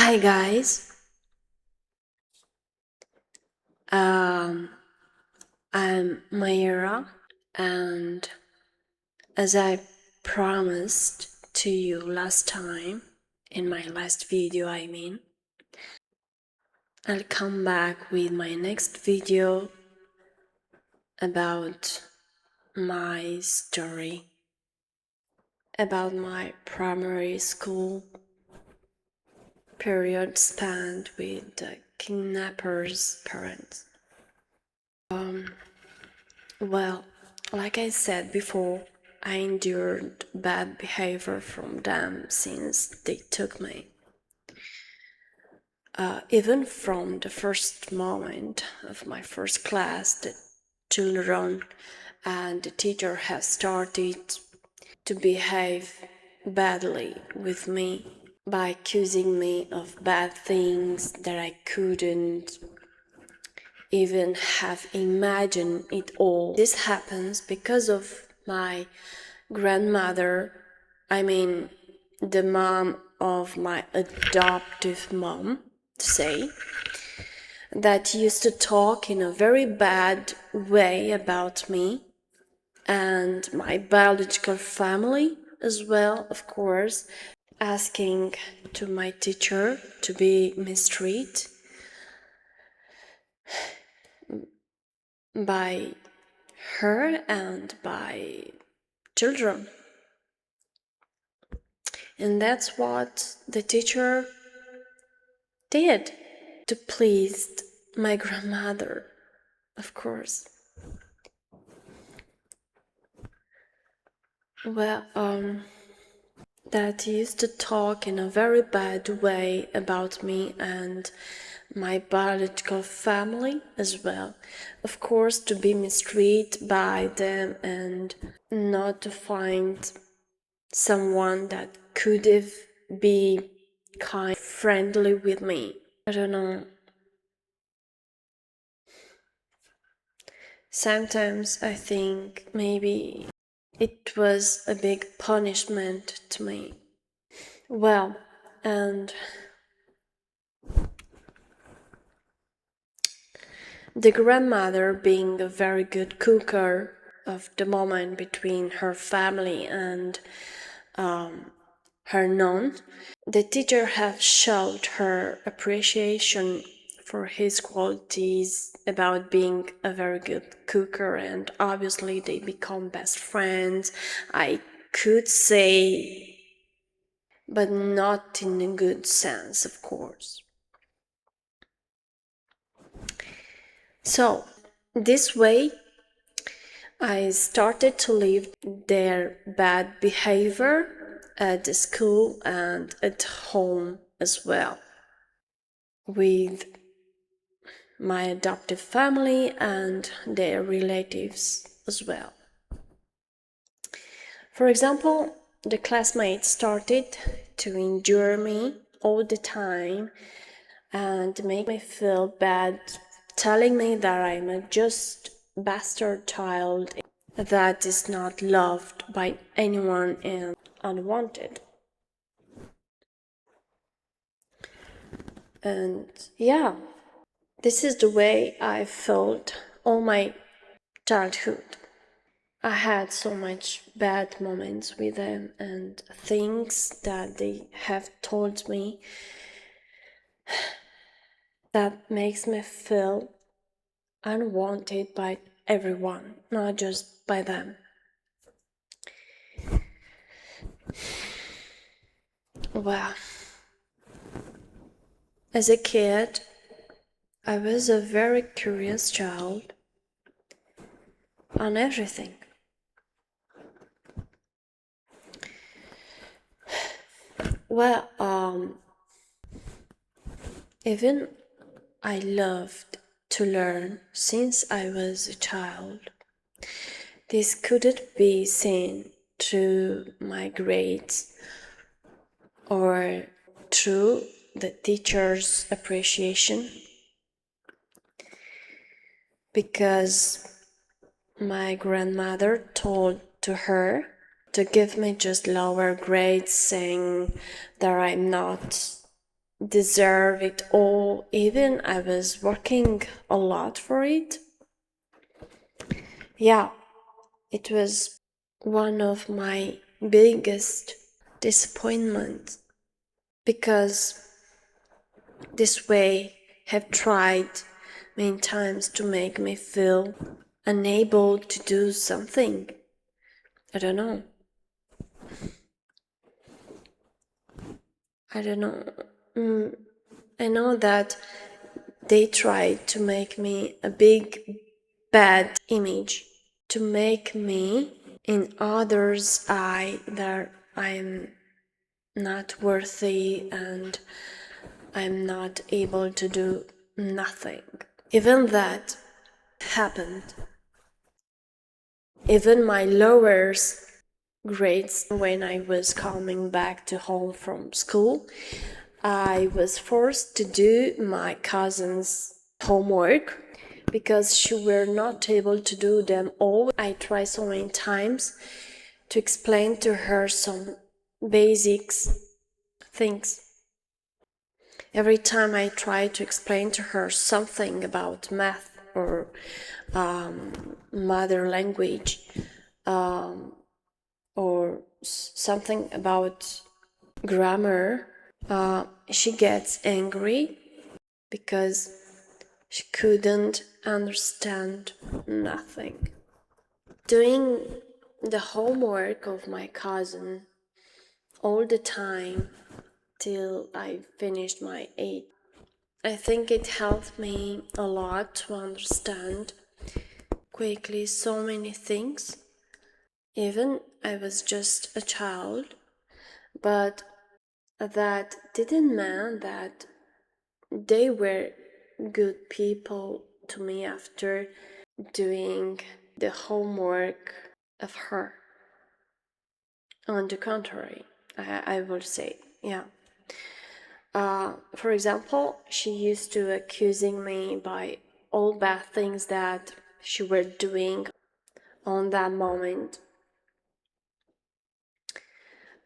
Hi guys, um, I'm Mayra, and as I promised to you last time, in my last video I'll come back with my next video about my story, about my primary school period spent with the kidnapper's parents. Well, like I said before, I endured bad behavior from them since they took me. Even from the first moment of my first class, the children and the teacher have started to behave badly with me by accusing me of bad things that I couldn't even have imagined it all. This happens because of my grandmother, the mom of my adoptive mom, say, that used to talk in a very bad way about me and my biological family as well, of course, asking to my teacher to be mistreat by her and by children. And that's what the teacher did to please my grandmother, of course. Well, that used to talk in a very bad way about me and my biological family as well. Of course, to be mistreated by them and not to find someone that could have be kind, friendly with me. I don't know. Sometimes I think maybe it was a big punishment to me. Well, and the grandmother, being a very good cooker of the moment between her family and her nun, the teacher have showed her appreciation for his qualities about being a very good cooker, and obviously they become best friends, I could say, but not in a good sense, of course. So, this way, I started to leave their bad behavior at the school and at home as well, with my adoptive family and their relatives as well. For example, the classmates started to endure me all the time and make me feel bad, telling me that I'm a just bastard child that is not loved by anyone and unwanted. And yeah, this is the way I felt all my childhood. I had so much bad moments with them and things that they have told me that makes me feel unwanted by everyone, not just by them. Well, as a kid, I was a very curious child on everything. Well, even I loved to learn since I was a child. This couldn't be seen through my grades or through the teacher's appreciation, because my grandmother told to her to give me just lower grades, saying that I'm not deserve it all, even I was working a lot for it. Yeah, it was one of my biggest disappointments, because this way have tried many times to make me feel unable to do something. I don't know. I don't know. I know that they tried to make me a big bad image, to make me in others' eye that I'm not worthy and I'm not able to do nothing. Even that happened. Even my lowest grades, when I was coming back to home from school, I was forced to do my cousin's homework because she were not able to do them all. I tried so many times to explain to her some basics things. Every time I tried to explain to her something about math or mother language, or something about grammar, she gets angry because she couldn't understand nothing. Doing the homework of my cousin all the time till I finished my 8th, I think it helped me a lot to understand quickly so many things. Even I was just a child, but that didn't mean that they were good people to me after doing the homework of her. On the contrary, I will say, yeah. For example, she used to accusing me by all bad things that she were doing on that moment.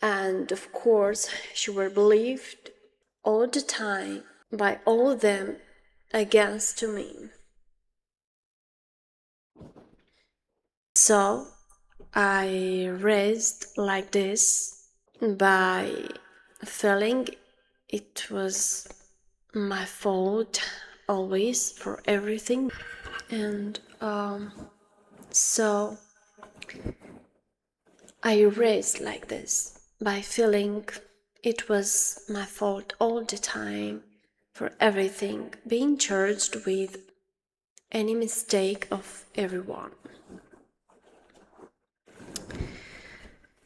And of course, she were believed all the time by all of them against to me. So I raised like this by feeling it was my fault always for everything. And so I raised like this by feeling it was my fault all the time for everything, being charged with any mistake of everyone.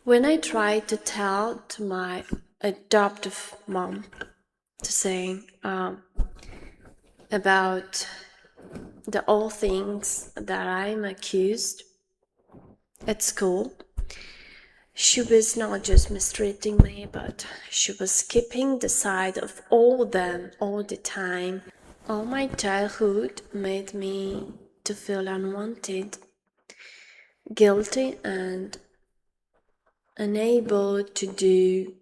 When I tried to tell to my adoptive mom to say about the all things that I'm accused at school, she was not just mistreating me, but she was keeping the side of all them all the time. All my childhood made me to feel unwanted, guilty, and unable to do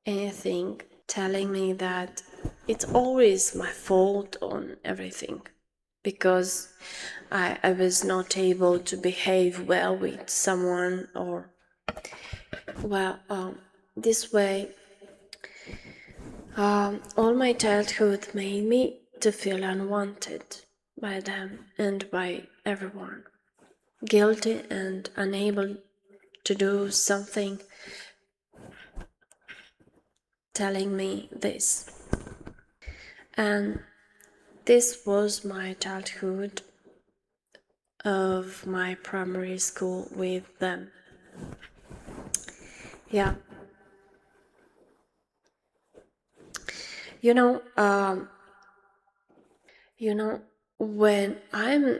anything, telling me that it's always my fault on everything because I was not able to behave well with someone, or well, this way all my childhood made me to feel unwanted by them and by everyone, guilty and unable to do something, telling me this. And this was my childhood of my primary school with them. Yeah. You know, when I'm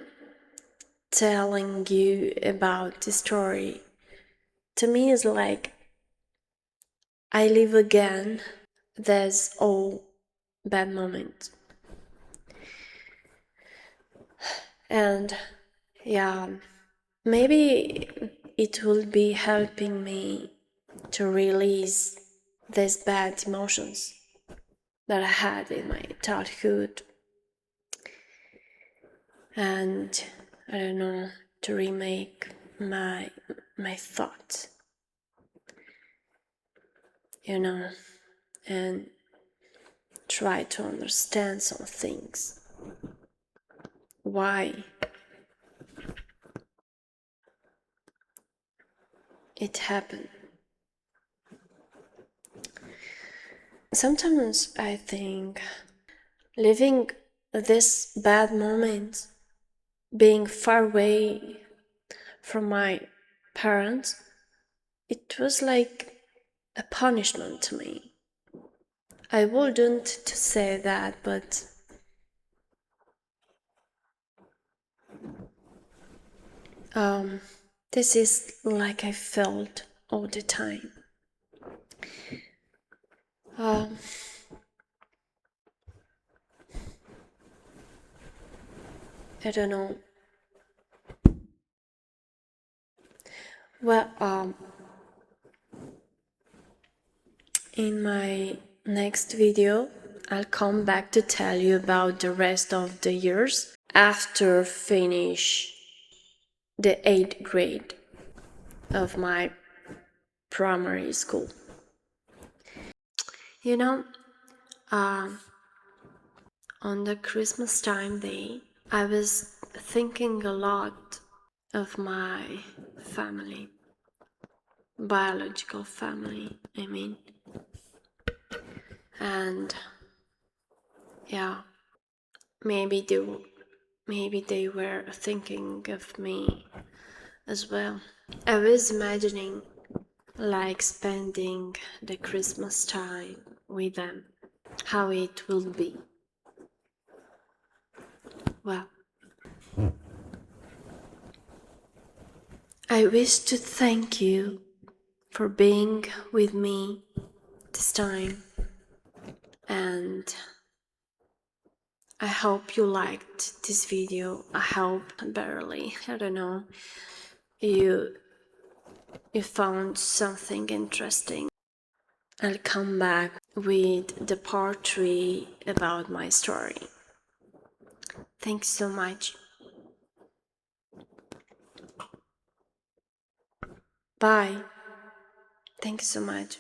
telling you about the story, to me it's like I live again. There's all bad moments. And yeah, maybe it will be helping me to release these bad emotions that I had in my childhood, and I don't know, to remake my thoughts, and try to understand some things. Why it happened. Sometimes I think living this bad moment, being far away from my parents, it was like a punishment to me. I wouldn't to say that, but this is like I felt all the time. I don't know. Well, in my next video, I'll come back to tell you about the rest of the years after finish the 8th grade of my primary school. You know, on the Christmas time day, I was thinking a lot of my family, biological family, I mean. And yeah, maybe they were thinking of me as well. I was imagining like spending the Christmas time with them, how it will be. Well, I wish to thank you for being with me this time, and I hope you liked this video. I hope, barely, I don't know, you found something interesting. I'll come back with the part 3 about my story. Thanks so much. Bye. Thanks so much.